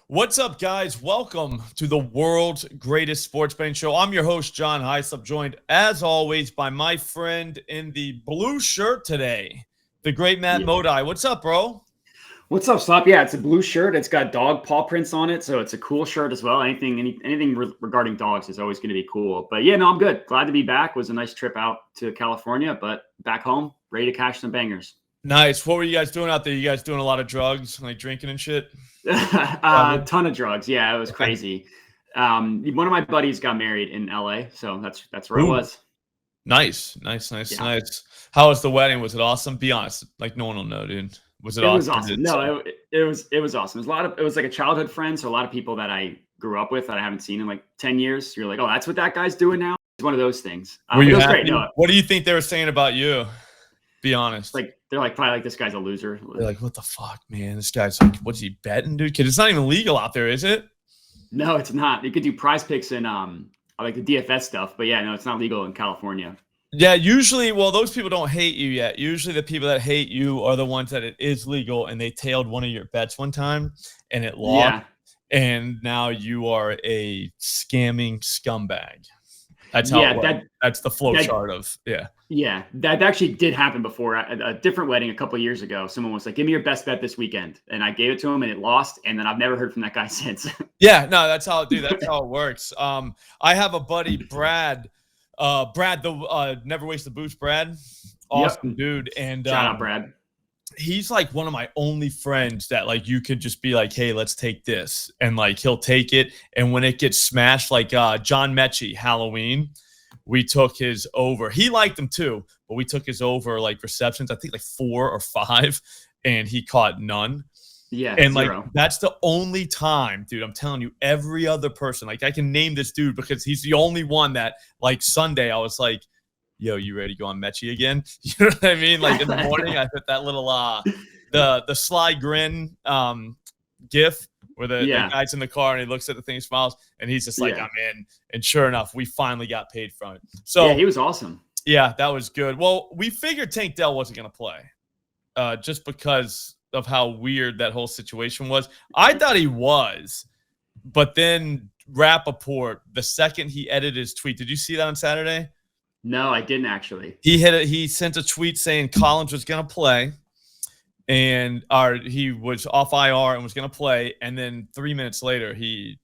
What's up, guys? Welcome to the world's greatest sports betting show. I'm your host, John Heislop, joined, as always, by my friend in the blue shirt today, the great Matt Modi. What's up, bro? What's up, Slop? Yeah, it's a blue shirt. It's got dog paw prints on it, so it's a cool shirt as well. Anything regarding dogs is always going to be cool. But yeah, no, I'm good. Glad to be back. It was a nice trip out to California, but back home, ready to cash some bangers. Nice. What were you guys doing out there? You guys doing a lot of drugs, like drinking and shit? A ton of drugs. Yeah, it was crazy. One of my buddies got married in LA, so that's where I was. Nice. How was the wedding? Was it awesome? Be honest. Like, no one will know, dude. Was it awesome? It was awesome. No, it was awesome. It was like a childhood friend, so a lot of people that I grew up with that I haven't seen in like 10 years. You're like, oh, that's what that guy's doing now? It's one of those things. Were you happy? Great. No, what do you think they were saying about you? Be honest. They're probably like, this guy's a loser. They're like, what the fuck, man? This guy's like, what's he betting, dude? Because it's not even legal out there, is it? No, it's not. You could do prize picks and like the DFS stuff, but yeah, no, it's not legal in California. Yeah, usually, well, those people don't hate you yet. Usually the people that hate you are the ones that it is legal and they tailed one of your bets one time and it lost. Yeah. And now you are a scamming scumbag. That's how that's the flow chart of, yeah. Yeah, that actually did happen before. At a different wedding a couple of years ago, someone was like, give me your best bet this weekend. And I gave it to him and it lost. And then I've never heard from that guy since. Yeah, no, that's how it works. I have a buddy, Brad, the Never Waste the Boost, Brad. Awesome dude. And shout out, Brad. He's like one of my only friends that like you could just be like, hey, let's take this. And like he'll take it. And when it gets smashed, like John Mechie, Halloween, we took his over. He liked him too, but we took his over like receptions, I think like 4 or 5, and he caught none. Yeah. And 0. like that's the only time, dude, I'm telling you, every other person, like I can name this dude because he's the only one that like Sunday I was like, yo, you ready to go on Mechie again? You know what I mean? Like in the morning, I put that little the sly grin gif where the guy's in the car and he looks at the thing, smiles, and he's just like, I'm in. And sure enough, we finally got paid from it. So yeah, he was awesome. Yeah, that was good. Well, we figured Tank Dell wasn't going to play just because of how weird that whole situation was. I thought he was, but then Rappaport, the second he edited his tweet, did you see that on Saturday? No, I didn't actually. He sent a tweet saying Collins was going to play, and he was off IR and was going to play. And then 3 minutes later, he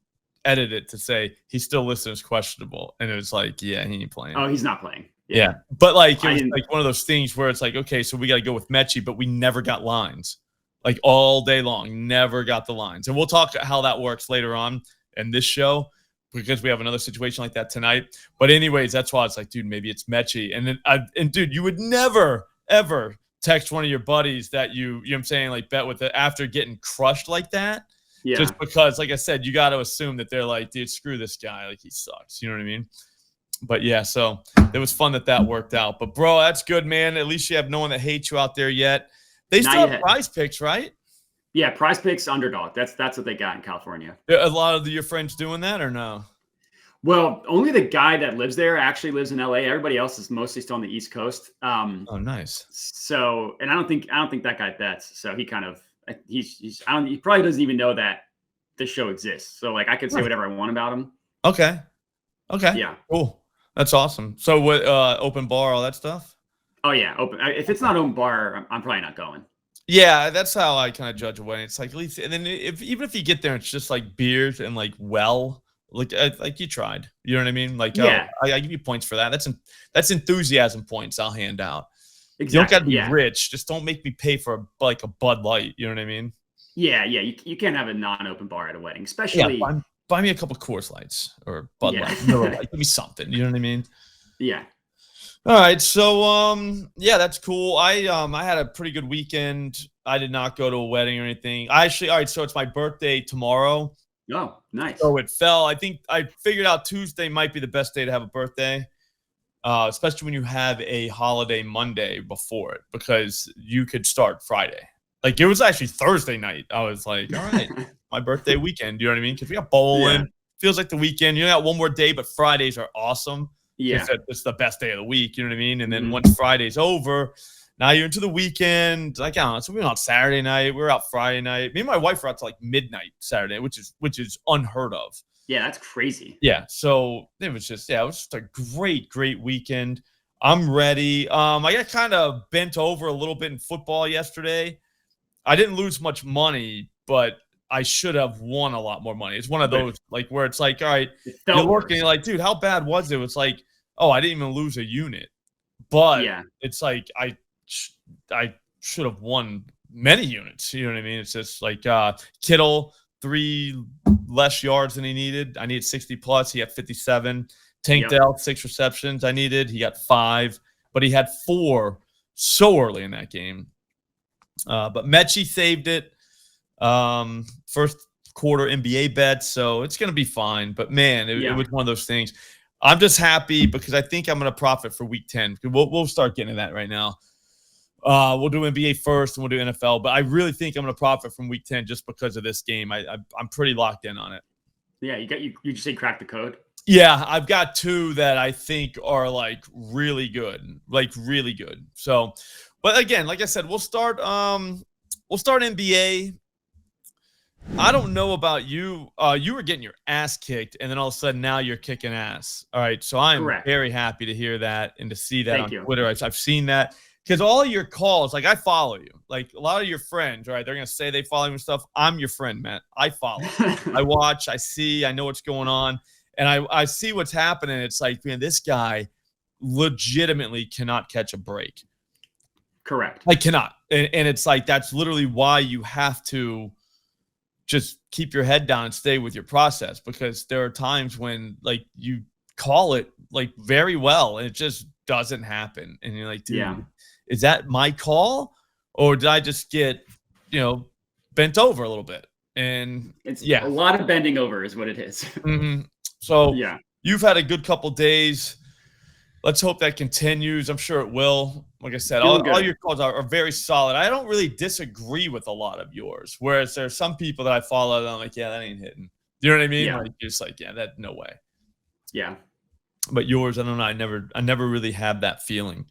edited it to say he's still listed as questionable. And it was like, yeah, he ain't playing. Oh, he's not playing. Yeah. But like, it was like one of those things where it's like, okay, so we got to go with Mechie, but we never got lines. Like all day long, never got the lines. And we'll talk how that works later on in this show, because we have another situation like that tonight. But anyways, that's why it's like, dude, maybe it's Mechie. And then, dude, you would never, ever text one of your buddies that you know what I'm saying, like bet with it after getting crushed like that. Yeah. Just because, like I said, you got to assume that they're like, dude, screw this guy. Like he sucks. You know what I mean? But yeah, so it was fun that worked out. But bro, that's good, man. At least you have no one that hates you out there yet. They still have prize picks, right? Yeah, prize picks, underdog. That's what they got in California. A lot of your friends doing that or no? Well, only the guy that lives there actually lives in LA. Everybody else is mostly still on the East Coast. Oh, nice. So, and I don't think that guy bets. So he kind of he probably doesn't even know that this show exists. So like I could say whatever I want about him. Okay. Yeah. Cool. That's awesome. So what? Open bar, all that stuff. Oh yeah, open. If it's not open bar, I'm probably not going. Yeah, that's how I kind of judge a wedding. It's like at least, and then even if you get there, it's just like beers and like like you tried. You know what I mean? Like yeah, I give you points for that. That's enthusiasm points I'll hand out. Exactly. You don't got to be rich. Just don't make me pay for a Bud Light. You know what I mean? Yeah. You can't have a non-open bar at a wedding, especially. Yeah, buy me a couple Coors Lights or Bud Light. Miller Lite. Give me something. You know what I mean? Yeah. All right, so yeah, that's cool. I had a pretty good weekend. I did not go to a wedding or anything. All right, so it's my birthday tomorrow. Oh, nice. So it fell. I think I figured out Tuesday might be the best day to have a birthday, especially when you have a holiday Monday before it, because you could start Friday. Like it was actually Thursday night. I was like, all right, my birthday weekend. You know what I mean? Because we got bowling. Yeah. Feels like the weekend. You got one more day, but Fridays are awesome. Yeah, it's the best day of the week. You know what I mean? And then once Friday's over, Now you're into the weekend. Like, I don't know. So we went out Saturday night. We were out Friday night. Me and my wife were out to like midnight Saturday, which is unheard of. Yeah, that's crazy. Yeah. So it was just a great weekend. I'm ready. I got kind of bent over a little bit in football yesterday. I didn't lose much money, but I should have won a lot more money. It's one of those like where it's like, all right, you're looking like, dude, how bad was it? It's like, oh, I didn't even lose a unit, but it's like I should have won many units. You know what I mean? It's just like Kittle 3 less yards than he needed. I needed 60 plus. He had 57. Tank Dell 6 receptions. He got 5, but he had 4 so early in that game. But Mechie saved it. First quarter NBA bet, so it's going to be fine. But man, it was one of those things. I'm just happy because I think I'm going to profit for week 10. We'll start getting to that right now. We'll do NBA first and we'll do NFL, but I really think I'm going to profit from week 10 just because of this game. I'm pretty locked in on it. Yeah, you just say crack the code. Yeah, I've got 2 that I think are like really good. So, but again, like I said, we'll start NBA. I don't know about you. You were getting your ass kicked, and then all of a sudden now you're kicking ass. All right, so I'm very happy to hear that and to see that on Twitter. I've seen that because all your calls, like I follow you. Like a lot of your friends, right? They're gonna say they follow you and stuff. I'm your friend, Matt. I follow. I watch. I see. I know what's going on. And I see what's happening. It's like, man, this guy legitimately cannot catch a break. Correct. I cannot. And it's like, that's literally why you have to just keep your head down and stay with your process, because there are times when like you call it like very well and it just doesn't happen. And you're like, dude, is that my call? Or did I just get, bent over a little bit? And it's a lot of bending over is what it is. Mm-hmm. So you've had a good couple days. Let's hope that continues. I'm sure it will. Like I said, all your calls are very solid. I don't really disagree with a lot of yours. Whereas there's some people that I follow that I'm like, yeah, that ain't hitting. You know what I mean? Yeah. Like, just like, that no way. Yeah. But yours, I don't know. I never really had that feeling.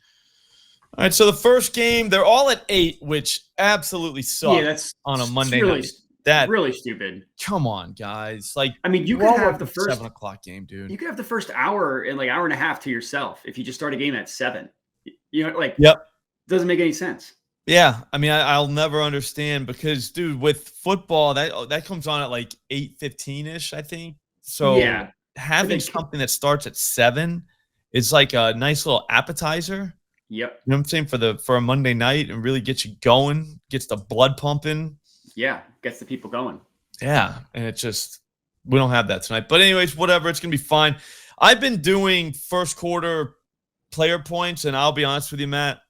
All right, so the first game, they're all at 8, which absolutely sucks. Yeah, that's on a Monday night. That really stupid. Come on, guys. Like, I mean, you could have the first 7:00 game, dude. You could have the first hour and like hour and a half to yourself if you just start a game at 7. Doesn't make any sense. Yeah, I mean, I'll never understand because, dude, with football, that comes on at like 8:15ish, I think. So having something that starts at 7 is like a nice little appetizer. Yep. You know what I'm saying, for a Monday night, and really gets you going, gets the blood pumping. Yeah, gets the people going. Yeah, and it just, we don't have that tonight. But anyways, whatever, it's going to be fine. I've been doing first quarter player points, and I'll be honest with you, Matt,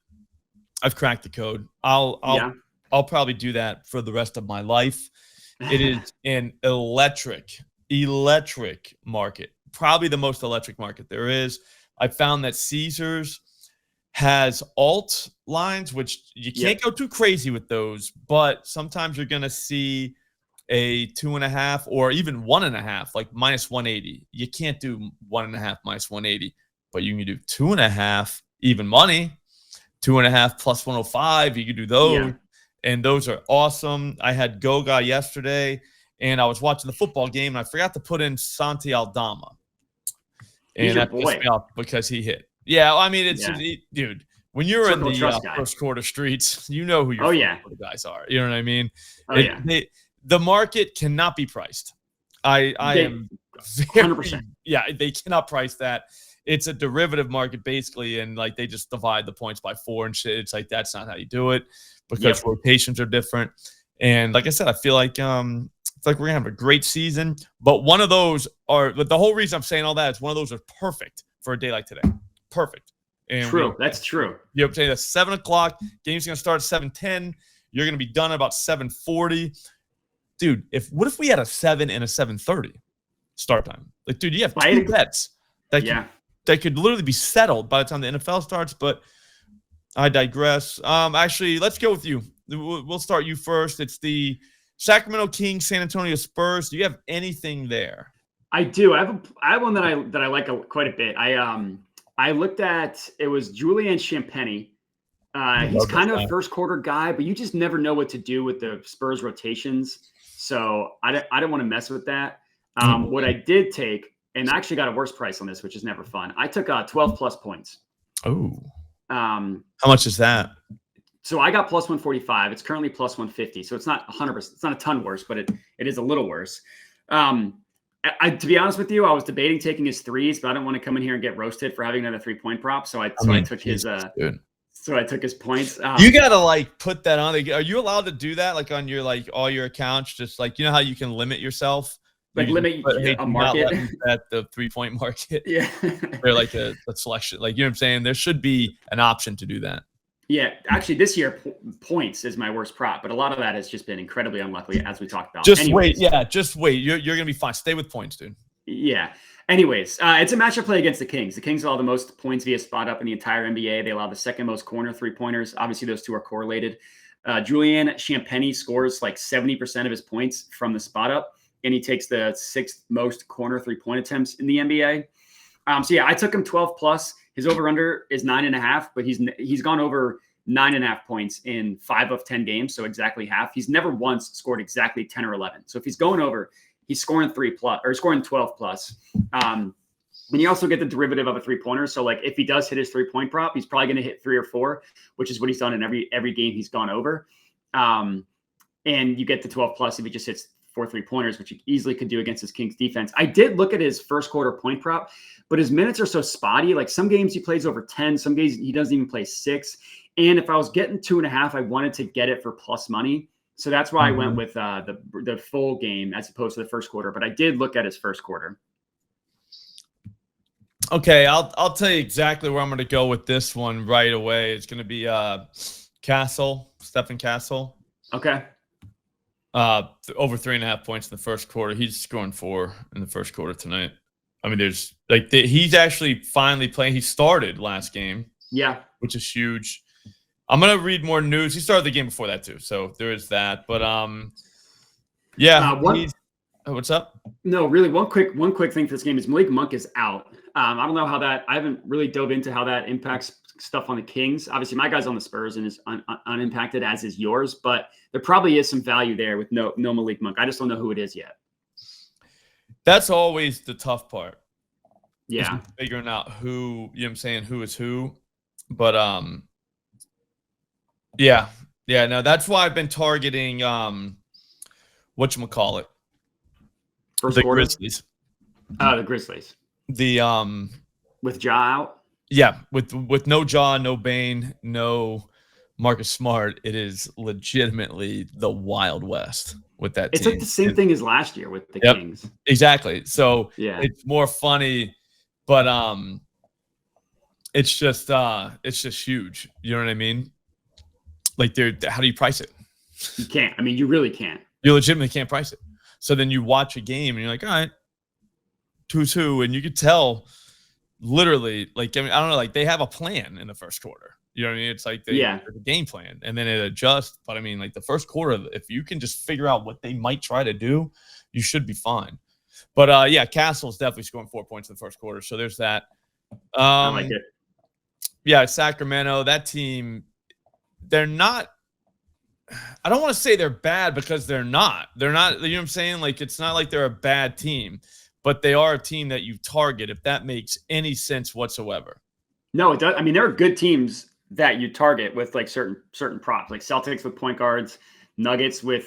I've cracked the code. I'll probably do that for the rest of my life. It is an electric market, probably the most electric market there is. I found that Caesars has alt lines, which you can't go too crazy with those, but sometimes you're going to see a 2.5 or even 1.5, like minus 180. You can't do 1.5 minus 180, but you can do 2.5 even money, 2.5 plus 105. You can do those, and those are awesome. I had Goga yesterday, and I was watching the football game, and I forgot to put in Santi Aldama, and that pissed me off because he hit. Yeah, I mean, it's dude. When you're in the first quarter streets, you know who your guys are. You know what I mean? The market cannot be priced. I am very 100%. Yeah, they cannot price that. It's a derivative market basically, and like they just divide the points by 4 and shit. It's like that's not how you do it because rotations are different. And like I said, I feel like we're gonna have a great season. But one of those but the whole reason I'm saying all that is one of those are perfect for a day like today. Perfect. And true. That's true. You know what I'm saying? That's 7:00. Game's going to start at 7:10. You're going to be done at about 7:40. Dude, what if we had a 7 and a 7:30 start time? Like, dude, you have 2 bets that could literally be settled by the time the NFL starts, but I digress. Actually, let's go with you. We'll start you first. It's the Sacramento Kings, San Antonio Spurs. Do you have anything there? I do. I have one that I like quite a bit. I looked at, it was Julian Champagny He's kind of a first quarter guy, but you just never know what to do with the Spurs rotations. So I don't want to mess with that. What I did take, and I actually got a worse price on this, which is never fun. I took 12 plus points. Oh, how much is that? So I got plus 145. It's currently plus 150. So it's not 100%. It's not a ton worse, but it is a little worse. To be honest with you, I was debating taking his threes, but I don't want to come in here and get roasted for having another 3-point prop. So I took his points. You gotta like put that on. Are you allowed to do that like on your like all your accounts? Just like you know how you can limit yourself, like limit a market at the 3-point market. Yeah, they're like a selection. Like you know what I'm saying. There should be an option to do that. Yeah, actually, this year points is my worst prop, but a lot of that has just been incredibly unlucky, as we talked about. Just wait. You're gonna be fine. Stay with points, dude. Yeah. Anyways, it's a matchup play against the Kings. The Kings allow the most points via spot up in the entire NBA. They allow the second most corner 3-pointers. Obviously, those two are correlated. Julian Champagny scores like 70% of his points from the spot up, and he takes the 6th most corner 3-point attempts in the NBA. So yeah, I took him 12 plus. His over/under is 9.5, but he's gone over 9.5 points in 5 of 10 games, so exactly half. He's never once scored exactly 10 or 11. So if he's going over, he's scoring 3 plus or scoring 12 plus. And you also get the derivative of a 3-pointer. So like if he does hit his 3-point prop, he's probably going to hit 3 or 4, which is what he's done in every game he's gone over. And you get the 12 plus if he just hits 4 3-pointers, which he easily could do against his Kings defense. I did look at his first quarter point prop, but his minutes are so spotty. Like some games he plays over 10, some games he doesn't even play 6. And if I was getting 2.5, I wanted to get it for plus money. So that's why I went with the full game as opposed to the first quarter. But I did look at his first quarter. Okay, I'll tell you exactly where I'm going to go with this one right away. It's going to be Stephen Castle. Okay. Over 3.5 points in the first quarter. He's scoring 4 in the first quarter tonight. I mean, there's like he's actually finally playing. He started last game. Yeah, which is huge. I'm gonna read more news. He started the game before that too, so there is that. But yeah. What's up? No, really, one quick thing for this game is Malik Monk is out. I don't know how that. I haven't really dove into how that impacts stuff on the Kings. Obviously, my guy's on the Spurs and is unimpacted, as is yours. But there probably is some value there with no Malik Monk. I just don't know who it is yet. That's always the tough part. Yeah, figuring out who who is who. But yeah. No, that's why I've been targeting whatchamacallit. First the quarter? Grizzlies. The Grizzlies. With Ja out? Yeah, with no Ja, no Bane, no Marcus Smart, it is legitimately the Wild West with that team. It's like the same thing as last year with the Kings. Exactly. So yeah, it's more funny, but it's just huge. You know what I mean? Like how do you price it? You can't. I mean, you really can't. You legitimately can't price it. So then you watch a game and you're like, all right, 2-2, and you could tell literally, like, I mean, I don't know, like they have a plan in the first quarter. You know what I mean? It's like the game plan, and then it adjusts. But I mean, like the first quarter, if you can just figure out what they might try to do, you should be fine. But yeah, Castle's definitely scoring 4 points in the first quarter. So there's that. I like it. Yeah, Sacramento, that team, they're not. I don't want to say they're bad because they're not. They're not. You know what I'm saying? Like it's not like they're a bad team, but they are a team that you target if that makes any sense whatsoever. No, it does. I mean, there are good teams that you target with like certain props, like Celtics with point guards, Nuggets with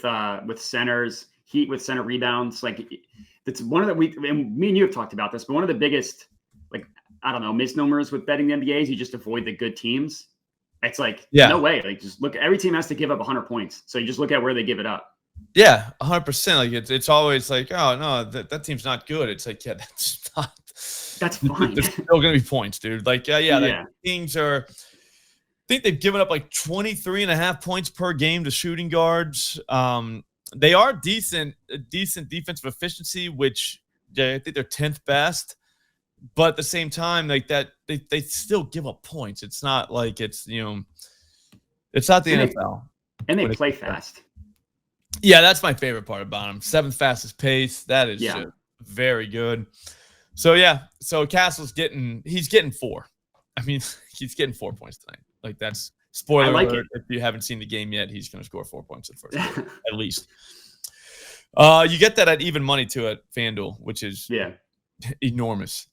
centers, Heat with center rebounds. Like it's one of the me and you have talked about this, but one of the biggest, like, I don't know, misnomers with betting the NBA is you just avoid the good teams. It's like, no way. Like, just look, every team has to give up 100 points. So you just look at where they give it up. Yeah, 100%. Like it's always like, oh no, that team's not good. It's like, yeah, that's fine. There's still gonna be points, dude. Like, the Kings are. I think they've given up like 23.5 points per game to shooting guards. They are decent defensive efficiency, which I think they're 10th best. But at the same time, like that, they still give up points. It's not like it's it's not the NFL. And they play fast. Yeah, that's my favorite part about them. 7th fastest pace. That is just very good. So yeah, so Castle's getting 4. I mean, he's getting 4 points tonight. Like that's Spoiler like alert, it. if you haven't seen the game yet, he's going to score 4 points in the first quarter, at least. You get that at even money, too, at FanDuel, which is enormous.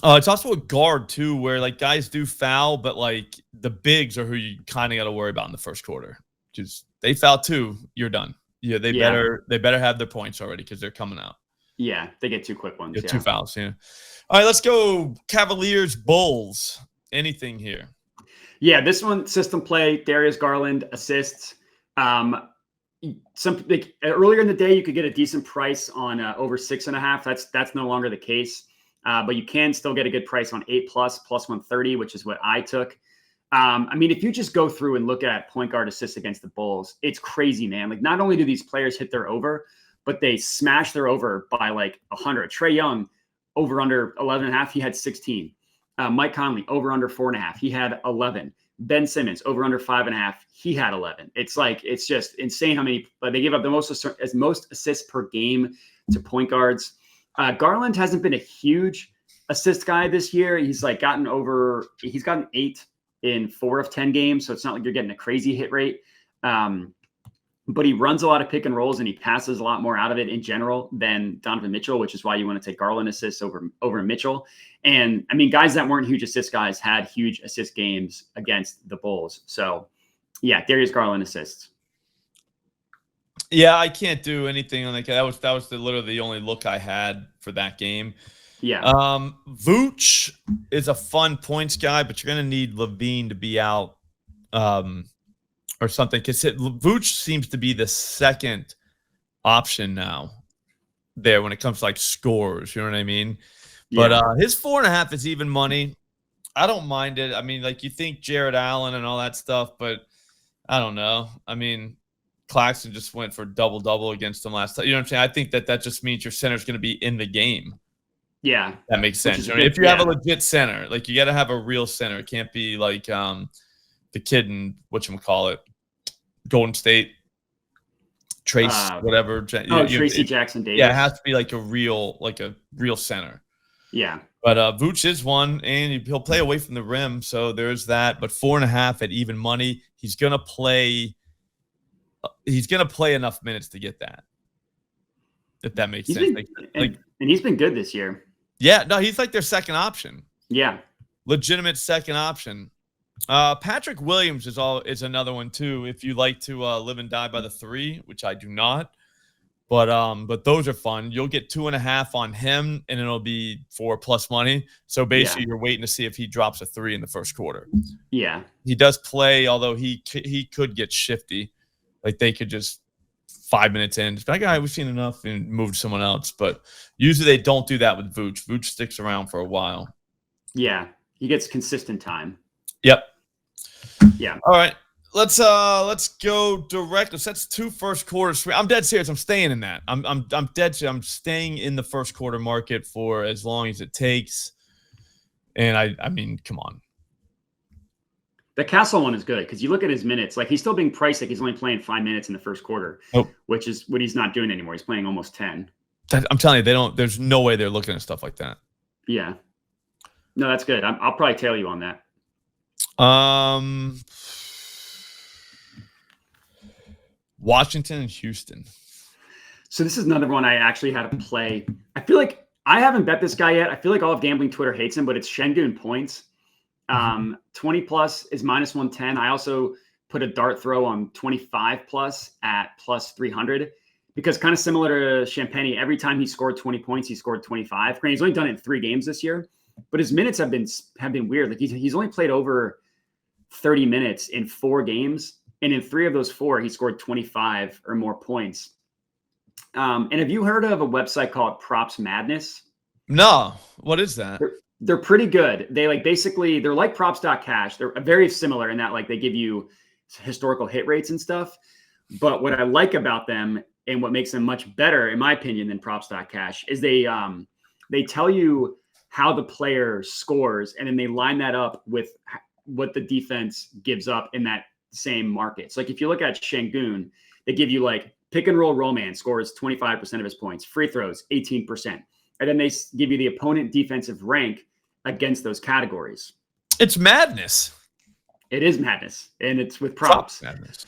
It's also a guard, too, where, like, guys do foul, but, like, the bigs are who you kind of got to worry about in the first quarter. Just they foul, too, you're done. Yeah, they better have their points already because they're coming out. Yeah, they get 2 quick ones. 2 fouls, yeah. All right, let's go Cavaliers, Bulls. Anything here? Yeah, this one, system play, Darius Garland assists. Earlier in the day, you could get a decent price on over 6.5. That's no longer the case. But you can still get a good price on 8+ plus 130, which is what I took. I mean, if you just go through and look at point guard assists against the Bulls, it's crazy, man. Like, not only do these players hit their over, but they smash their over by like 100. Trae Young, over under 11.5, he had 16. Mike Conley, over under 4.5, he had 11. Ben Simmons, over under 5.5, he had 11. It's just insane how many, but they give up the most assists per game to point guards. Garland hasn't been a huge assist guy this year. He's gotten 8 in 4 of 10 games. So it's not like you're getting a crazy hit rate. But he runs a lot of pick and rolls and he passes a lot more out of it in general than Donovan Mitchell, which is why you want to take Garland assists over Mitchell. And I mean, guys that weren't huge assist guys had huge assist games against the Bulls. So yeah, Darius Garland assists. Yeah, I can't do anything on that. That was literally the only look I had for that game. Yeah. Vooch is a fun points guy, but you're going to need Levine to be out or something, because Vooch seems to be the second option now there when it comes to like scores. You know what I mean? Yeah. But his 4.5 is even money. I don't mind it. I mean, like, you think Jared Allen and all that stuff, but I don't know. I mean, Claxton just went for double-double against them last time. You know what I'm saying? I think that just means your center's going to be in the game. Yeah. That makes sense. I mean, if you have a legit center, like, you got to have a real center. It can't be like the kid in whatchamacallit, Golden State, Trace, whatever. Tracy Jackson Davis. Yeah, it has to be like a real center. Yeah. But Vooch is one, and he'll play away from the rim, so there's that. But 4.5 at even money, he's gonna play enough minutes to get that. If that makes sense. And he's been good this year. Yeah, no, he's like their second option. Yeah. Legitimate second option. Patrick Williams is another one too. If you like to live and die by the 3, which I do not, but those are fun. You'll get 2.5 on him, and it'll be 4+ money. So basically, you're waiting to see if he drops a 3 in the first quarter. Yeah, he does play, although he could get shifty. Like, they could just 5 minutes in, that guy, we've seen enough, and move to someone else. But usually they don't do that with Vooch. Vooch sticks around for a while. Yeah, he gets consistent time. Yep. Yeah. All right. Let's go direct. That's 2 first quarters. I'm dead serious. I'm staying in that. I'm dead serious. I'm staying in the first quarter market for as long as it takes. And I mean, come on. The Castle one is good because you look at his minutes. Like, he's still being priced like he's only playing 5 minutes in the first quarter, which is what he's not doing anymore. He's playing almost 10. I'm telling you, there's no way they're looking at stuff like that. Yeah. No, that's good. I'll probably tail you on that. Washington and Houston. So this is another one I actually had to play. I feel like I haven't bet this guy yet. I feel like all of gambling Twitter hates him, but it's Şengün points. 20 plus is -110. I also put a dart throw on 25 plus at +300 because, kind of similar to Champagny, every time he scored 20 points, he scored 25. He's only done it in 3 games this year, but his minutes have been weird. Like, he's only played over 30 minutes in 4 games. And in 3 of those 4, he scored 25 or more points. And have you heard of a website called Props Madness? No. What is that? They're pretty good. They they're like props.cash. They're very similar in that, like, they give you historical hit rates and stuff. But what I like about them and what makes them much better, in my opinion, than props.cash is they tell you how the player scores, and then they line that up with what the defense gives up in that same market. So, like, if you look at Şengün, they give you like pick and roll man scores 25% of his points, free throws 18%, and then they give you the opponent defensive rank against those categories. It's madness. It is madness, and it's with props. Madness.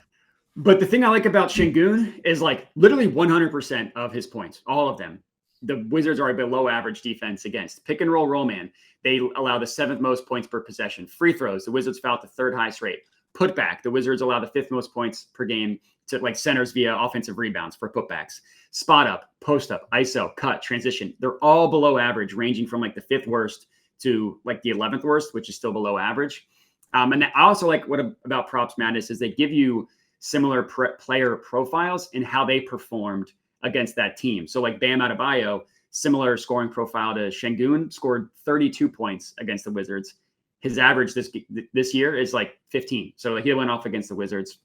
But the thing I like about Şengün is like literally 100% of his points, all of them. The Wizards are a below average defense against pick and roll man. They allow the 7th most points per possession. Free throws, the Wizards foul at the 3rd highest rate. Putback, the Wizards allow the 5th most points per game to like centers via offensive rebounds for putbacks. Spot up, post up, ISO, cut, transition. They're all below average, ranging from like the 5th worst to like the 11th worst, which is still below average. And I also like what about Props Madness is they give you similar player profiles and how they performed against that team. So like Bam Adebayo, similar scoring profile to Şengün, scored 32 points against the Wizards. His average this year is like 15. So he went off against the Wizards.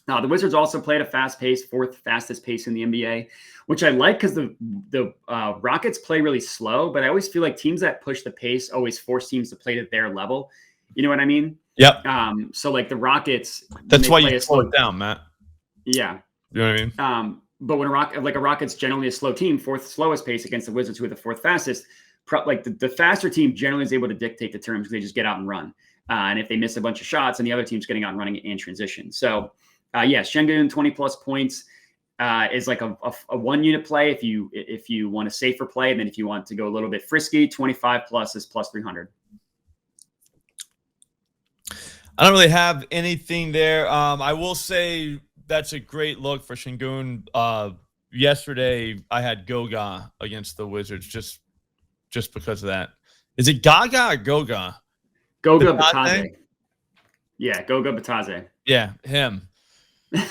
Now, the Wizards also played a fast pace, 4th fastest pace in the NBA, which I like because the Rockets play really slow, but I always feel like teams that push the pace always force teams to play at their level. You know what I mean? Yep. So like the Rockets. That's why you slow it down, Matt. Yeah. You know what I mean? But when a Rocket's generally a slow team, 4th slowest pace against the Wizards, who are the 4th fastest, like the faster team generally is able to dictate the terms because they just get out and run. And if they miss a bunch of shots, and the other team's getting out and running in transition. So, Şengün 20+ points is like a 1-unit play if you want a safer play, and then if you want to go a little bit frisky, 25+ is plus 300. I don't really have anything there. I will say that's a great look for Şengün. Yesterday, I had Goga against the Wizards just because of that. Is it Gaga or Goga? Goga Bitadze. Yeah, Goga Bitadze. Yeah, him.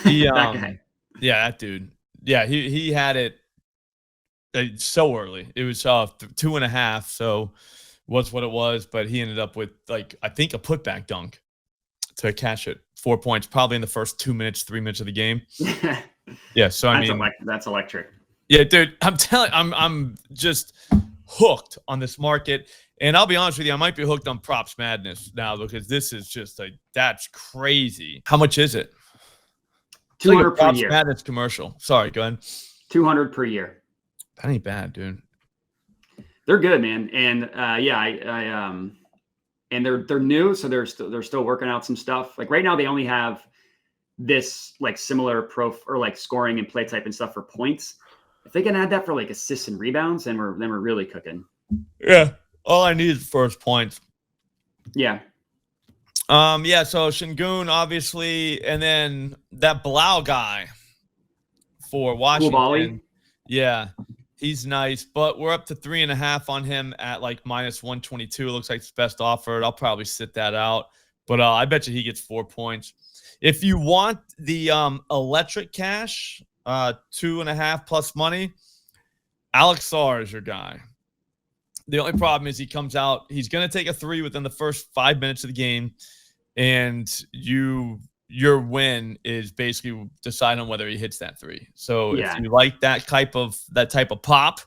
He, that guy. Yeah, that dude. Yeah, he had it so early. It was 2.5, so was what it was. But he ended up with like I think a putback dunk to cash it. 4 points, probably in the first 2 minutes, 3 minutes of the game. Yeah, so I mean, that's electric. Yeah, dude, I'm just hooked on this market, and I'll be honest with you, I might be hooked on Props Madness now because this is just that's crazy. How much is it? 200 like per Props year. Madness commercial. Sorry, go ahead. 200 per year. That ain't bad, dude. They're good, man, and and they're new, so they're still working out some stuff. Like right now, they only have this like similar or like scoring and play type and stuff for points. If they can add that for like assists and rebounds, then we're really cooking. Yeah, all I need is first points. Yeah. Yeah. So Şengün, obviously, and then that Blau guy for Washington. Koulibaly. Yeah. He's nice, but we're up to 3.5 on him at like -122. It looks like it's best offered. I'll probably sit that out, but I bet you he gets 4 points. If you want the electric cash, 2.5 plus money, Alex Sarr is your guy. The only problem is he comes out, he's going to take a 3 within the first 5 minutes of the game, and your win is basically deciding on whether he hits that 3. So if you like that type of pop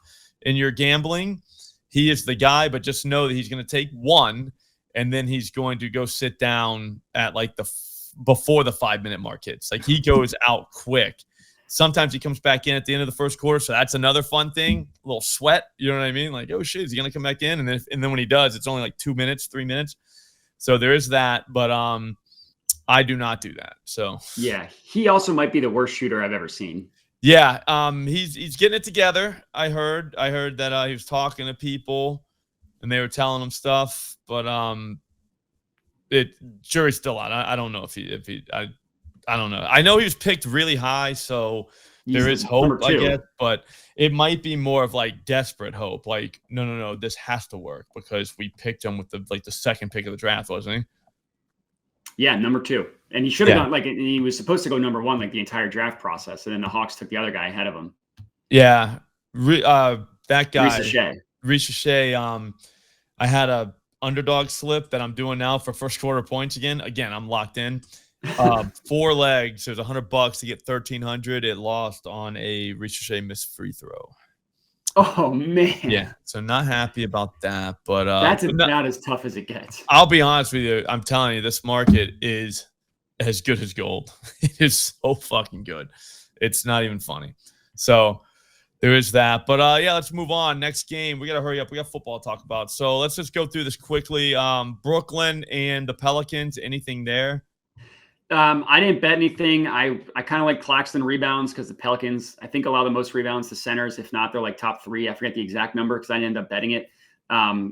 in your gambling, he is the guy, but just know that he's going to take 1 and then he's going to go sit down at like before the 5-minute mark hits. Like he goes out quick. Sometimes he comes back in at the end of the first quarter, so that's another fun thing. A little sweat, you know what I mean? Like, oh shit, is he going to come back in? And then when he does, it's only like 2 minutes, 3 minutes. So there is that, but I do not do that. So yeah, he also might be the worst shooter I've ever seen. Yeah, he's getting it together. I heard that he was talking to people and they were telling him stuff, but jury's still out. I don't know if he I don't know. I know he was picked really high, so there is hope, I guess, but it might be more of like desperate hope. Like, no, this has to work because we picked him with the second pick of the draft, wasn't he? Yeah, number 2. And he should have gone he was supposed to go number 1 like the entire draft process, and then the Hawks took the other guy ahead of him. Yeah. That guy, Reece Shea, I had a underdog slip that I'm doing now for first quarter points again. Again, I'm locked in. 4 legs. There's $100 to get 1,300. It lost on a Reece Shea missed free throw. Oh man. Yeah. So not happy about that, but that's not as tough as it gets. I'll be honest with you. I'm telling you, this market is as good as gold. It is so fucking good. It's not even funny. So There is that. But yeah, let's move on. Next game. We got to hurry up. We got football to talk about. So let's just go through this quickly. Brooklyn and the Pelicans. Anything there? I didn't bet anything. I kind of like Claxton rebounds because the Pelicans, I think, allow the most rebounds to centers. If not, they're like top 3. I forget the exact number because I didn't end up betting it.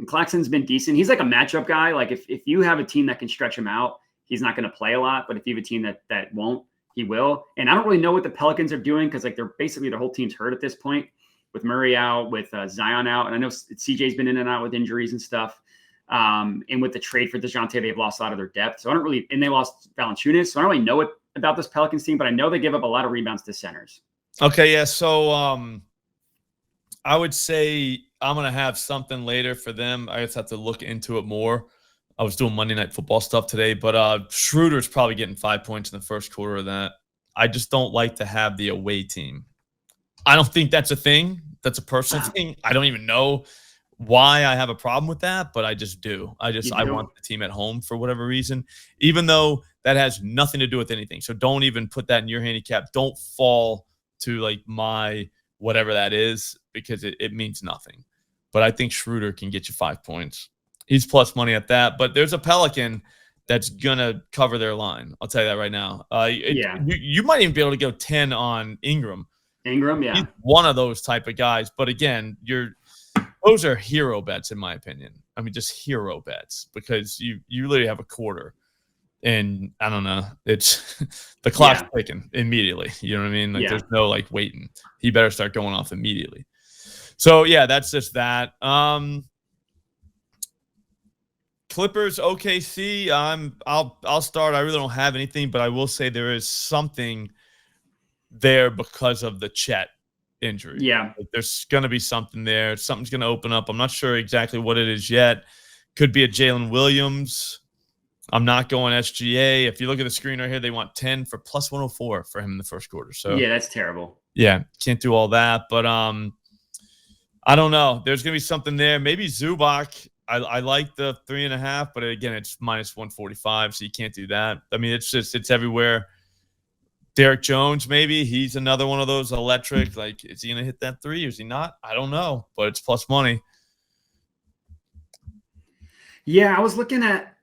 Claxton's been decent. He's like a matchup guy. Like if you have a team that can stretch him out, he's not going to play a lot. But if you have a team that won't, he will. And I don't really know what the Pelicans are doing because like they're basically their whole team's hurt at this point with Murray out, with Zion out. And I know CJ's been in and out with injuries and stuff. And with the trade for DeJounte, they've lost a lot of their depth. So I don't really, and they lost Valanciunas. So I don't really know about this Pelicans team, but I know they give up a lot of rebounds to centers. Okay. Yeah. So, I would say I'm going to have something later for them. I just have to look into it more. I was doing Monday Night Football stuff today, but Schroeder's probably getting 5 points in the first quarter of that. I just don't like to have the away team. I don't think that's a thing. That's a personal thing. I don't even know why I have a problem with that, but I just do. I want the team at home for whatever reason, even though that has nothing to do with anything. So don't even put that in your handicap. Don't fall to like my whatever that is because it means nothing. But I think Schroeder can get you 5 points. He's plus money at that. But there's a Pelican that's going to cover their line. I'll tell you that right now. You might even be able to go 10 on Ingram. Yeah. He's one of those type of guys. But again, those are hero bets, in my opinion. I mean, just hero bets because you literally have a quarter. And I don't know, it's the clock's ticking immediately. You know what I mean? Like there's no like waiting. He better start going off immediately. So yeah, that's just that. Clippers, OKC. I'll start. I really don't have anything, but I will say there is something there because of the Chet injury. Yeah. Like, there's gonna be something there. Something's gonna open up. I'm not sure exactly what it is yet. Could be a Jalen Williams. I'm not going SGA. If you look at the screen right here, they want 10 for plus 104 for him in the first quarter. So yeah, that's terrible. Yeah, can't do all that. But I don't know. There's gonna be something there. Maybe Zubac. I like the 3.5, but again, it's minus 145, so you can't do that. I mean, it's everywhere. Derek Jones, maybe he's another one of those electric. Like, is he gonna hit that 3 or is he not? I don't know, but it's plus money. Yeah, I was looking at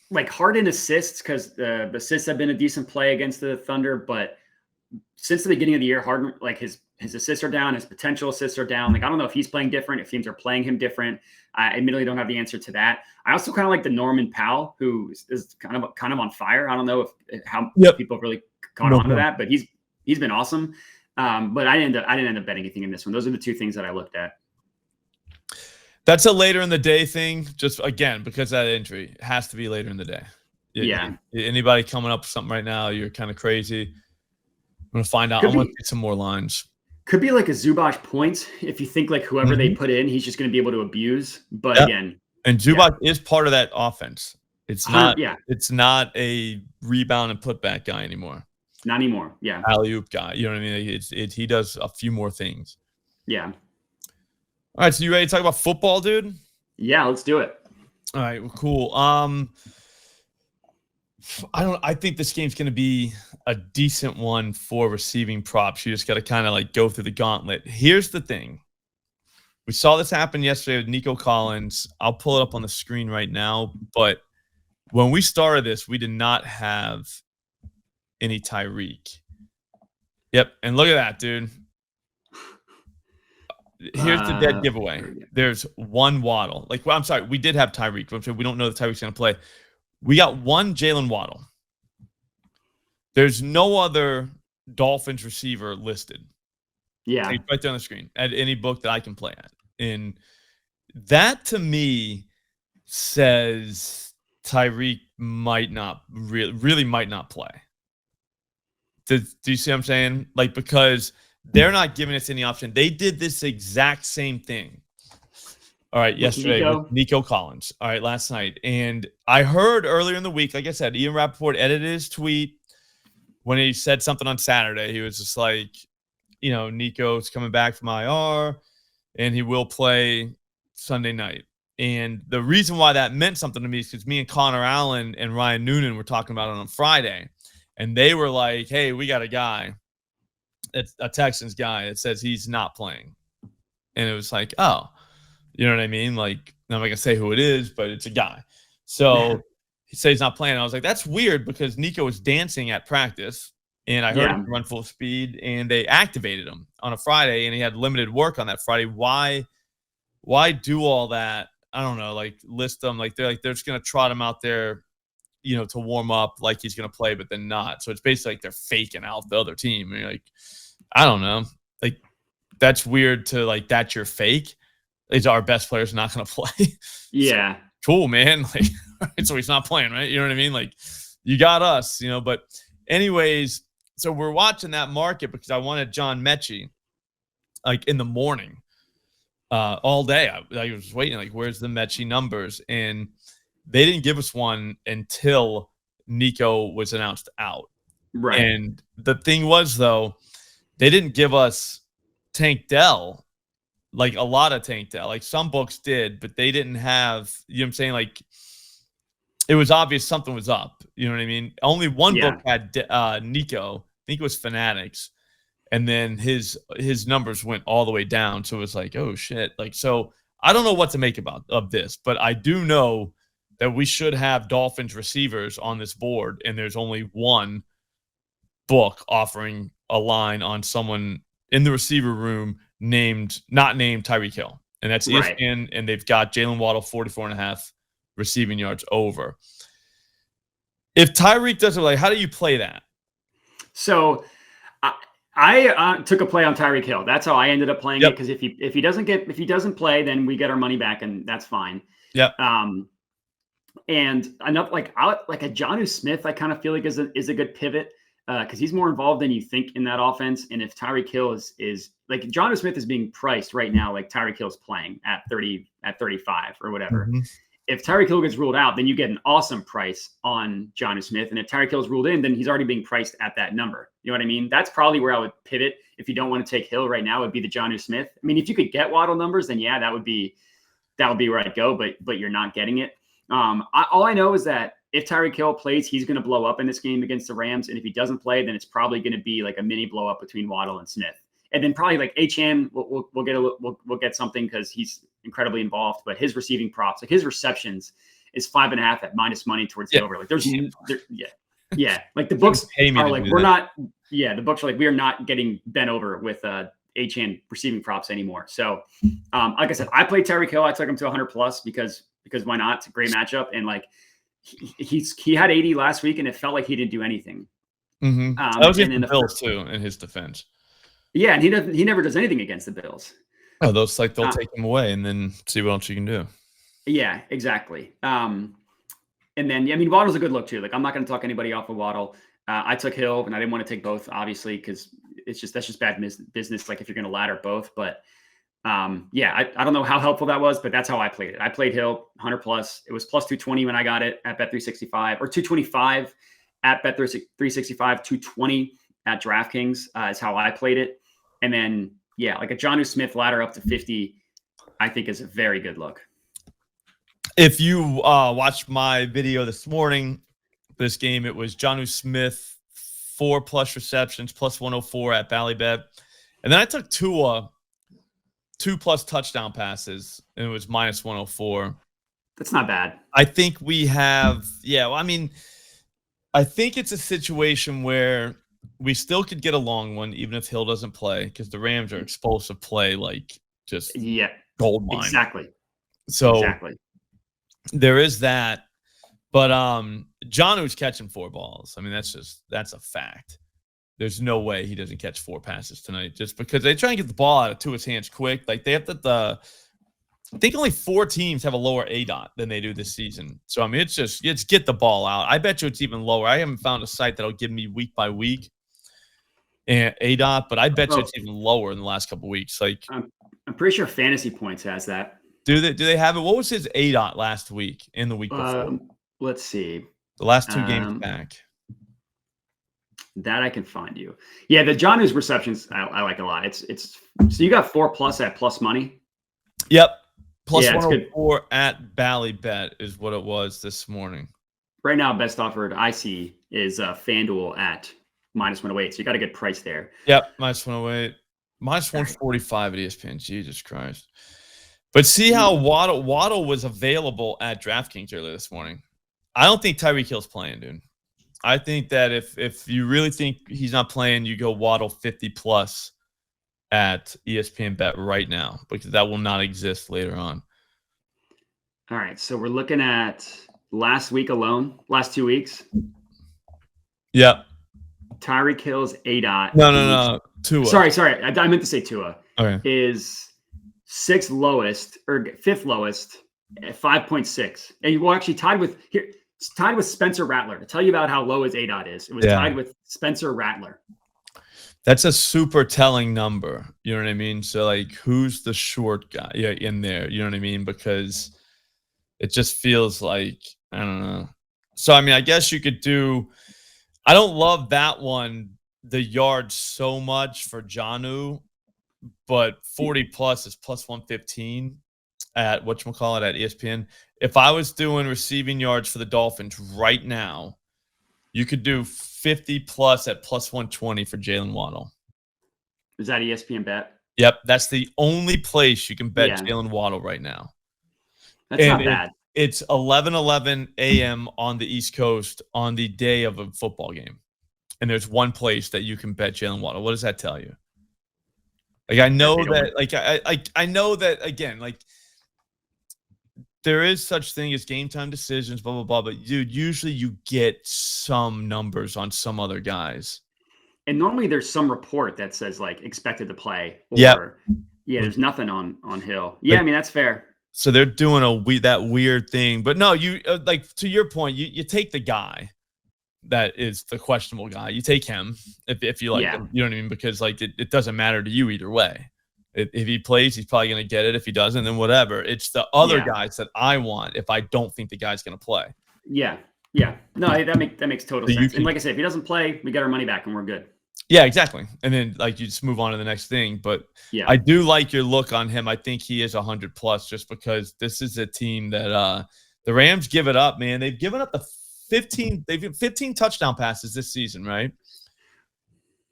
like Harden assists because the assists have been a decent play against the Thunder, but since the beginning of the year, Harden, like his assists are down, his potential assists are down. Like I don't know if he's playing different, if teams are playing him different. I admittedly don't have the answer to that. I also kind of like the Norman Powell, who is kind of on fire. I don't know how people have really caught on to that, but he's been awesome. But I didn't end up betting anything in this one. Those are the two things that I looked at. That's a later in the day thing. Just again, because of that injury, it has to be later in the day. Anybody coming up with something right now, you're kind of crazy. I'm going to find out. I'm going to get some more lines. Could be like a Zubac points. If you think like whoever they put in, he's just going to be able to abuse. But again. And Zubac is part of that offense. It's not It's not a rebound and putback guy anymore. Not anymore. Yeah. Alley-oop guy. You know what I mean? He does a few more things. Yeah. All right, so you ready to talk about football, dude? Yeah, let's do it. All right, well, cool. I think this game's going to be a decent one for receiving props. You just got to kind of like go through the gauntlet. Here's the thing. We saw this happen yesterday with Nico Collins. I'll pull it up on the screen right now, but when we started this, we did not have any Tyreek. Yep, and look at that, dude. Here's the dead giveaway. There's one Waddle. I'm sorry, we did have Tyreek. But we don't know that Tyreek's going to play. We got one Jalen Waddle. There's no other Dolphins receiver listed. Yeah. It's right there on the screen at any book that I can play at. And that to me says Tyreek might not really might not play. Do you see what I'm saying? Like, because they're not giving us any option. They did this exact same thing. All right, yesterday with Nico Collins. All right, last night. And I heard earlier in the week, like I said, Ian Rappaport edited his tweet when he said something on Saturday. He was just like, Nico's coming back from IR, and he will play Sunday night. And the reason why that meant something to me is because me and Connor Allen and Ryan Noonan were talking about it on Friday. And they were like, hey, we got a guy. it's a Texans guy. It says he's not playing, and it was like, oh, you know what I mean? Like, I'm not gonna say who it is, but it's a guy. So he says he's not playing. I was like, that's weird because Nico was dancing at practice, and I heard him run full speed, and they activated him on a Friday, and he had limited work on that Friday. Why do all that? I don't know. Like, list them they're just gonna trot him out there, to warm up like he's gonna play, but then not. So it's basically like they're faking out the other team. And you're like, I don't know. Like, that's weird to like that's your fake. Is our best player's not gonna play? Yeah. So, cool, man. Like, so he's not playing, right? You know what I mean? Like, you got us, But anyways, so we're watching that market because I wanted John Mechie, like in the morning, all day. I was waiting, like, where's the Mechie numbers? And they didn't give us one until Nico was announced out. Right. And the thing was, though, they didn't give us Tank Dell. Like a lot of Tank Dell, like some books did, but they didn't have, you know what I'm saying? Like, it was obvious something was up. You know what I mean? Only one book had Nico. I think it was Fanatics. And then his numbers went all the way down. So it was like, oh shit. Like, so I don't know what to make of this, but I do know that we should have Dolphins receivers on this board. And there's only one book offering a line on someone in the receiver room not named Tyreek Hill. And that's ESPN, and they've got Jalen Waddle 44.5 receiving yards over. If Tyreek doesn't play, how do you play that? So I took a play on Tyreek Hill. That's how I ended up playing it, because if he doesn't play, then we get our money back, and that's fine. Yep. And enough like a Jonnu Smith, I kind of feel like is a good pivot. Because he's more involved than you think in that offense. And if Tyreek Hill is like Jonnu Smith is being priced right now, like Tyreek Hill's playing at 35 or whatever. Mm-hmm. If Tyreek Hill gets ruled out, then you get an awesome price on Jonnu Smith. And if Tyreek Hill's ruled in, then he's already being priced at that number. You know what I mean? That's probably where I would pivot. If you don't want to take Hill right now, would be the Jonnu Smith. I mean, if you could get Waddle numbers, then yeah, that would be where I'd go, but you're not getting it. All I know is that if Tyreek Hill plays, he's going to blow up in this game against the Rams. And if he doesn't play, then it's probably going to be like a mini blow up between Waddle and Smith. And then probably like HN, we'll get something because he's incredibly involved. But his receiving props, like his receptions, is 5.5 at minus money towards the over. Like like the books are like the books are like, we are not getting bent over with HN receiving props anymore. So like I said, I played Tyreek Hill. I took him to 100 plus because why not? It's a great matchup. And like, he had 80 last week, and it felt like he didn't do anything. Mm-hmm. That was in the Bills too, in his defense. Yeah, and he never does anything against the Bills. Oh, those like they'll take him away and then see what else you can do. Yeah, exactly. And then I mean, Waddle's a good look too. Like, I'm not going to talk anybody off of Waddle. I took Hill, and I didn't want to take both, obviously, because that's just bad business. Like if you're going to ladder both, but. I don't know how helpful that was, but that's how I played it. I played Hill 100 plus. It was plus 220 when I got it at Bet365, or 225 at Bet365, 220 at DraftKings is how I played it. And then, like a Jonnu Smith ladder up to 50, I think is a very good look. If you watched my video this morning, this game, it was Jonnu Smith 4+ receptions, plus 104 at Ballybet. And then I took Tua 2+ touchdown passes, and it was minus 104. That's not bad. I think we have, I think it's a situation where we still could get a long one, even if Hill doesn't play, because the Rams are explosive play, like just gold mine. Exactly. So there is that. But Jonnu's catching 4 balls. I mean, that's a fact. There's no way he doesn't catch 4 passes tonight, just because they try and get the ball out of Tua's hands quick. Like they have I think only 4 teams have a lower ADOT than they do this season. So I mean, it's get the ball out. I bet you it's even lower. I haven't found a site that'll give me week by week and ADOT, but I bet you it's even lower in the last couple of weeks. Like I'm pretty sure Fantasy Points has that. Do they have it? What was his ADOT last week and the week before? Let's see. The last 2 games back. That I can find you. Yeah, the Jonnu's receptions I like a lot. It's so you got 4+ at plus money. Yep. Plus 104 at Ballybet is what it was this morning. Right now, best offered I see is FanDuel at minus 108. So you got a good price there. Yep, minus 108. Minus 145 at ESPN. Jesus Christ. But see how Waddle was available at DraftKings earlier this morning. I don't think Tyreek Hill's playing, dude. I think that if you really think he's not playing, you go Waddle 50 plus at ESPN Bet right now, because that will not exist later on. All right, so we're looking at last week alone, last 2 weeks. Yep. Tyreek Hill's ADOT. No. Tua. Sorry. I meant to say Tua. Okay. Is fifth lowest at 5.6, and you will actually tied with Spencer Rattler. To tell you about how low his ADOT is, it was tied with Spencer Rattler. That's a super telling number. You know what I mean? So like, who's the short guy in there? You know what I mean? Because it just feels like, I don't know. So, I mean, I guess you could do, I don't love that one, the yards so much for Jonnu, but 40 plus is plus 115 at whatchamacallit at ESPN. If I was doing receiving yards for the Dolphins right now, you could do 50 plus at plus 120 for Jalen Waddle. Is that ESPN Bet? Yep. That's the only place you can bet Jalen Waddle right now. That's not bad. It's 11:11 a.m. on the East Coast on the day of a football game. And there's one place that you can bet Jalen Waddle. What does that tell you? Like, I know that, like, I know that, again, like, there is such thing as game time decisions, blah, blah, blah. But, dude, usually you get some numbers on some other guys. And normally there's some report that says, like, expected to play. Or, there's nothing on Hill. Yeah, I mean, that's fair. So they're doing that weird thing. But, no, you like, to your point, you take the guy that is the questionable guy. You take him if you like him. You know what I mean? Because, like, it doesn't matter to you either way. If he plays, he's probably going to get it. If he doesn't, then whatever. It's the other guys that I want if I don't think the guy's going to play. Yeah. No, that makes total sense. And like I said, if he doesn't play, we got our money back and we're good. Yeah, exactly. And then, like, you just move on to the next thing. But I do like your look on him. I think he is 100 plus, just because this is a team that the Rams give it up, man. They've given up 15 touchdown passes this season, right?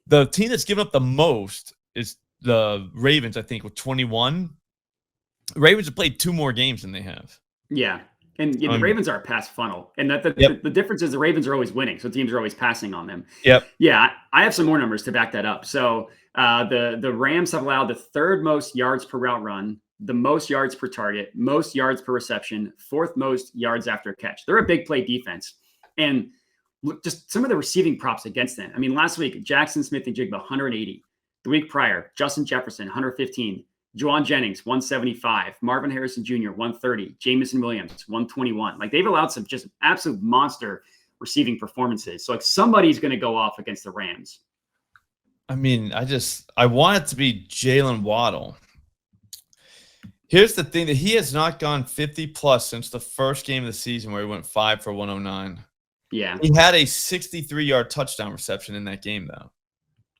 The team that's given up the most is the Ravens, I think, with 21. Ravens have played 2 more games than they have. Yeah. And the Ravens are a pass funnel. And the difference is the Ravens are always winning, so teams are always passing on them. Yep. Yeah, I have some more numbers to back that up. So the Rams have allowed the 3rd most yards per route run, the most yards per target, most yards per reception, 4th most yards after a catch. They're a big play defense. And look, just some of the receiving props against them. I mean, last week, Jackson Smith-Njigba, 180. The week prior, Justin Jefferson, 115. Juwan Jennings, 175. Marvin Harrison Jr., 130. Jamison Williams, 121. Like, they've allowed some just absolute monster receiving performances. So, like, somebody's going to go off against the Rams. I mean, I want it to be Jalen Waddle. Here's the thing, that he has not gone 50 plus since the first game of the season, where he went 5 for 109. Yeah. He had a 63-yard touchdown reception in that game, though.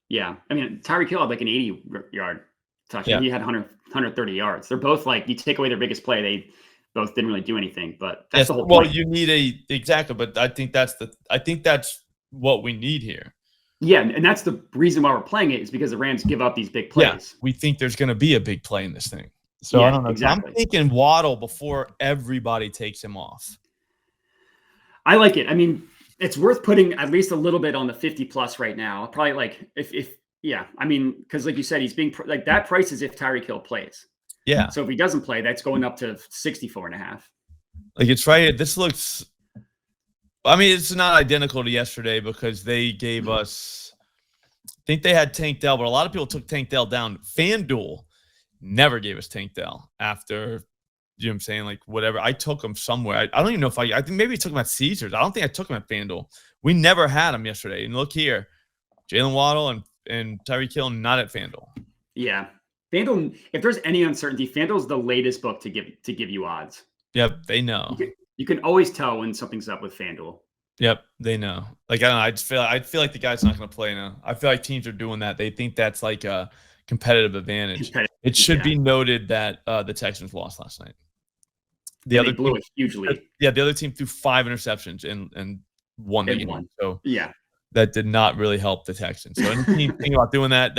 Yeah. I mean, Tyreek Hill had like an 80-yard touchdown. He had 130 yards. They're both, like, you take away their biggest play, they both didn't really do anything. But that's the whole point. Well, you need exactly, but I think that's what we need here. Yeah, and that's the reason why we're playing it, is because the Rams give up these big plays. Yeah, we think there's going to be a big play in this thing. So I don't know. Exactly. I'm thinking Waddle before everybody takes him off. I like it. I mean, it's worth putting at least a little bit on the 50 plus right now. Probably, like, I mean, because like you said, he's being like, that price is if Tyreek Hill plays. Yeah. So if he doesn't play, that's going up to 64.5. Like, it's right. This looks, I mean, it's not identical to yesterday, because they gave us, I think they had Tank Dell, but a lot of people took Tank Dell down. FanDuel never gave us Tank Dell after, you know what I'm saying? Like, whatever. I took him somewhere. I don't even know if I think maybe I took him at Caesars. I don't think I took him at FanDuel. We never had him yesterday. And look here, Jalen Waddle and Tyreek Hill not at FanDuel. Yeah. FanDuel, if there's any uncertainty, FanDuel's the latest book to give you odds. Yep, they know. You can always tell when something's up with FanDuel. Yep, they know. Like, I don't know. I feel like the guy's not going to play now. I feel like teams are doing that. They think that's like a competitive advantage. It should be noted that the Texans lost last night. They blew it hugely. Yeah, the other team threw 5 interceptions and won the game. So yeah, that did not really help the Texans. So anything think about doing that,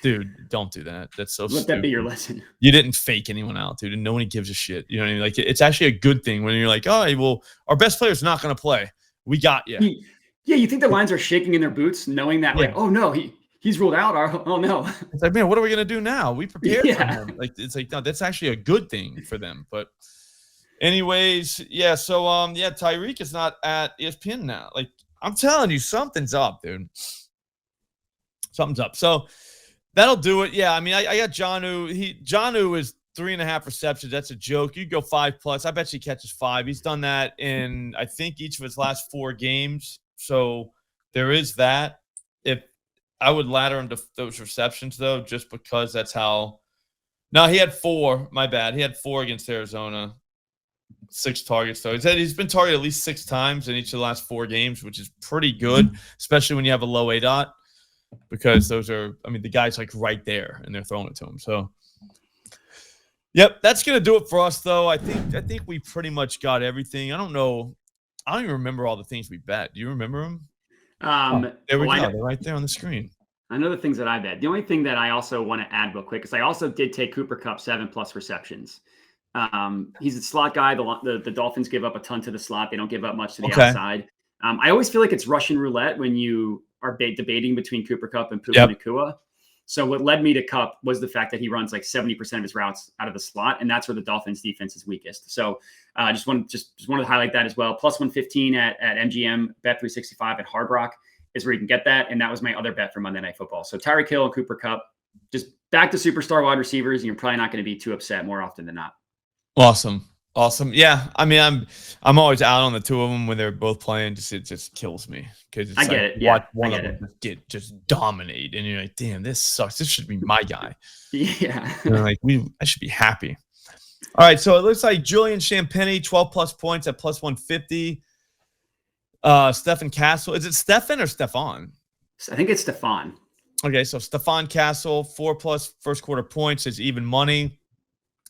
dude, don't do that. That's so Let stupid. that be your lesson. You didn't fake anyone out, dude, and no one gives a shit. You know what I mean? Like, it's actually a good thing when you're like, oh, well, our best player's not going to play. We got you. Yeah, you think the Lions are shaking in their boots, knowing that, like, oh no, he's ruled out. Oh no. It's like, man, what are we gonna do now? We prepared for him. Like, it's like, no, that's actually a good thing for them. But anyways, yeah. So Tyreek is not at ESPN now. Like, I'm telling you, something's up, dude. Something's up. So that'll do it. Yeah, I mean, I got Jonnu. Jonnu is 3.5 receptions. That's a joke. You go 5+. I bet he catches 5. He's done that in, I think, each of his last 4 games. So there is that. If I would ladder him to those receptions, though, just because that's how. No, he had 4. My bad. He had 4 against Arizona. 6 targets, though. He said he's been targeted at least 6 times in each of the last 4 games, which is pretty good, especially when you have a low ADOT, because those are, I mean, the guy's like right there and they're throwing it to him. So, yep, that's gonna do it for us, though. I think we pretty much got everything. I don't know. I don't even remember all the things we bet. Do you remember them? There we go. They're right there on the screen. I know the things that I bet. The only thing that I also want to add real quick is I also did take Cooper Kupp 7+ receptions. He's a slot guy. The Dolphins give up a ton to the slot. They don't give up much to the outside. I always feel like it's Russian roulette when you are debating between Cooper Kupp and Puka Nacua. So what led me to Kupp was the fact that he runs like 70% of his routes out of the slot, and that's where the Dolphins defense is weakest. So just wanted to highlight that as well. +115 at MGM, Bet365 at Hard Rock is where you can get that. And that was my other bet for Monday Night Football. So Tyreek Hill and Cooper Kupp, just back to superstar wide receivers, and you're probably not going to be too upset more often than not. Awesome. Yeah, I mean, I'm always out on the 2 of them when they're both playing. It just kills me because I get it. Yeah, one of them just dominate, and you're like, damn, this sucks. This should be my guy. Yeah, like I should be happy. All right, so it looks like Julian Champagnie 12+ points at +150. Stephen Castle, is it Stefan or Stefan? I think it's Stefan. Okay, so Stefan Castle 4+ first quarter points is even money.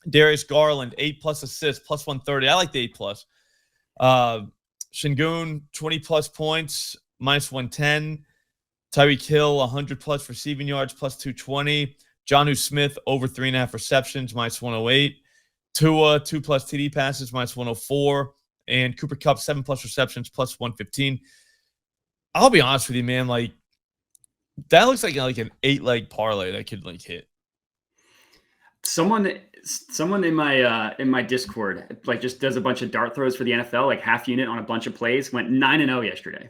Darius Garland, 8+ assists, +130. I like the 8+. Şengün, 20+ points, -110. Tyreek Hill, 100+ receiving yards, +220. Jonnu Smith, over 3.5 receptions, -108. Tua, 2+ TD passes, -104. And Cooper Kupp, 7+ receptions, +115. I'll be honest with you, man. Like, that looks like an 8-leg parlay that could hit. Someone in my Discord just does a bunch of dart throws for the NFL, like half unit on a bunch of plays, went 9-0 yesterday.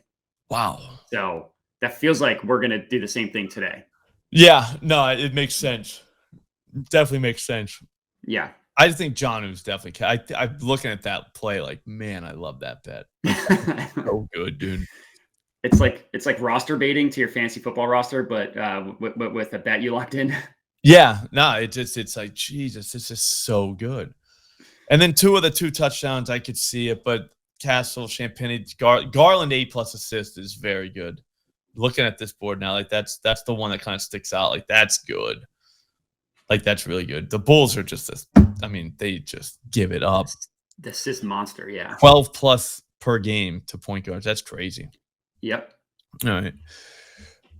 Wow. So that feels like we're gonna do the same thing today. Yeah, no, it makes sense. Definitely makes sense. Yeah. I just think Jonnu's definitely. I'm looking at that play like, man, I love that bet. So good, dude. It's like roster baiting to your fantasy football roster, but with a bet you locked in. Yeah, no, it's like, Jesus, this is so good. And then 2 of the 2 touchdowns, I could see it, but Castle, Champagnie, Garland 8+ assists is very good. Looking at this board now, like that's the one that kind of sticks out. Like, that's good. Like, that's really good. The Bulls are just they just give it up. The assist monster, yeah. 12+ per game to point guards. That's crazy. Yep. All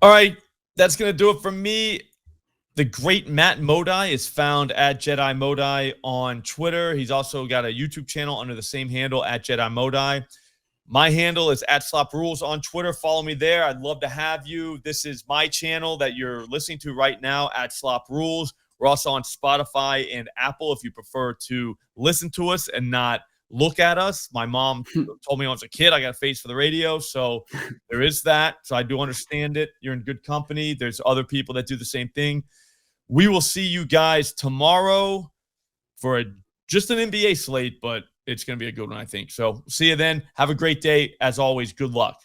right. That's gonna do it for me. The great Matt Modi is found at Jedi Modi on Twitter. He's also got a YouTube channel under the same handle at Jedi Modi. My handle is at Slop Rules on Twitter. Follow me there. I'd love to have you. This is my channel that you're listening to right now at Slop Rules. We're also on Spotify and Apple if you prefer to listen to us and not look at us. My mom told me when I was a kid I got a face for the radio, so there is that. So I do understand it. You're in good company. There's other people that do the same thing. We will see you guys tomorrow for just an NBA slate, but it's going to be a good one, I think. So see you then. Have a great day. As always, good luck.